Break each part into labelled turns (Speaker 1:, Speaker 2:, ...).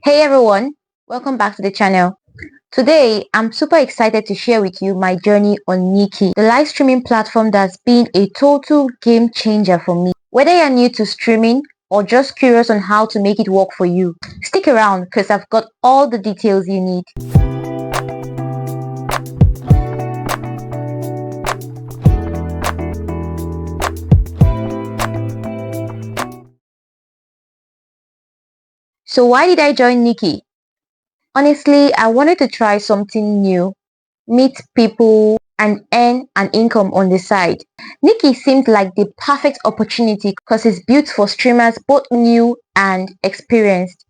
Speaker 1: Hey everyone, welcome back to the channel. Today, I'm super excited to share with you my journey on NIKI, the live streaming platform that's been a total game changer for me. Whether you're new to streaming or just curious on how to make it work for you, stick around because I've got all the details you need. So why did I join NIKI? Honestly, I wanted to try something new, meet people, and earn an income on the side. NIKI seemed like the perfect opportunity because it's built for streamers both new and experienced.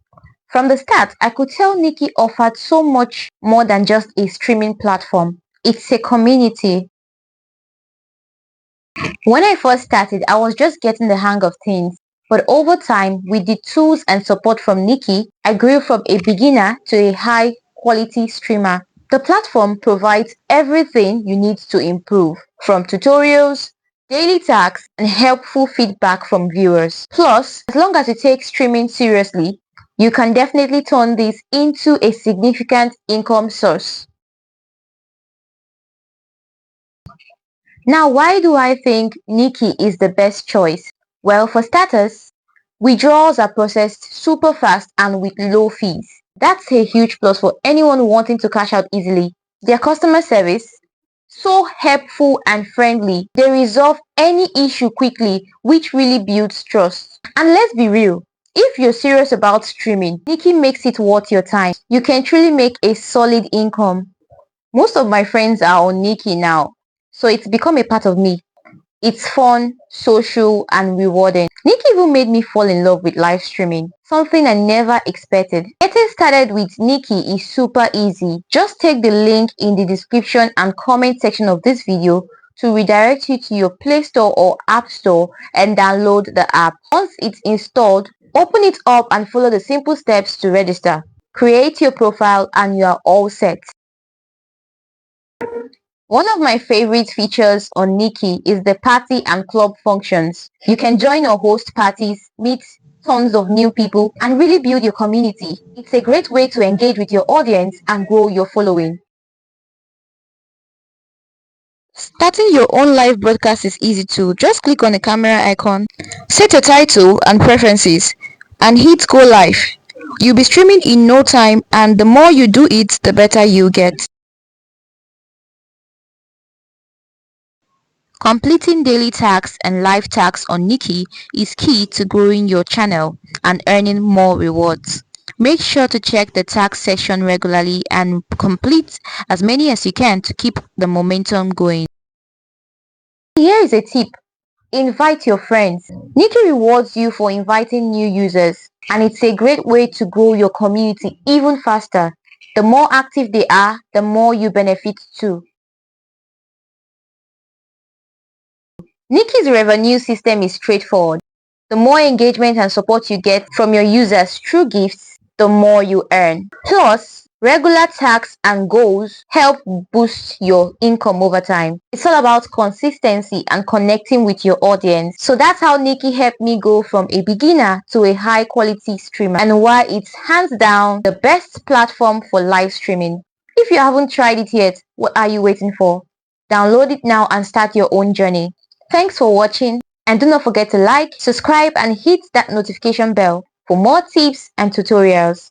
Speaker 1: From the start, I could tell NIKI offered so much more than just a streaming platform. It's a community. When I first started, I was just getting the hang of things. But over time, with the tools and support from NIKI, I grew from a beginner to a high-quality streamer. The platform provides everything you need to improve, from tutorials, daily tasks, and helpful feedback from viewers. Plus, as long as you take streaming seriously, you can definitely turn this into a significant income source. Now, why do I think NIKI is the best choice? Well, for starters, withdrawals are processed super fast and with low fees. That's a huge plus for anyone wanting to cash out easily. Their customer service, so helpful and friendly. They resolve any issue quickly, which really builds trust. And let's be real, if you're serious about streaming, NIKI makes it worth your time. You can truly make a solid income. Most of my friends are on NIKI now, so it's become a part of me. It's fun, social, and rewarding. NIKI even made me fall in love with live streaming, something I never expected. Getting started with NIKI is super easy. Just take the link in the description and comment section of this video to redirect you to your Play Store or App Store and download the app. Once it's installed, open it up and follow the simple steps to register. Create your profile and you are all set. One of my favorite features on NIKI is the party and club functions. You can join or host parties, meet tons of new people, and really build your community. It's a great way to engage with your audience and grow your following. Starting your own live broadcast is easy too. Just click on the camera icon, set your title and preferences, and hit go live. You'll be streaming in no time, and the more you do it, the better you get. Completing daily tasks and live tasks on NIKI is key to growing your channel and earning more rewards. Make sure to check the task section regularly and complete as many as you can to keep the momentum going. Here is a tip. Invite your friends. NIKI rewards you for inviting new users, and it's a great way to grow your community even faster. The more active they are, the more you benefit too. NIKI's revenue system is straightforward. The more engagement and support you get from your users through gifts, the more you earn. Plus, regular tasks and goals help boost your income over time. It's all about consistency and connecting with your audience. So that's how NIKI helped me go from a beginner to a high quality streamer, and why it's hands down the best platform for live streaming. If you haven't tried it yet, what are you waiting for? Download it now and start your own journey. Thanks for watching, and do not forget to like, subscribe, and hit that notification bell for more tips and tutorials.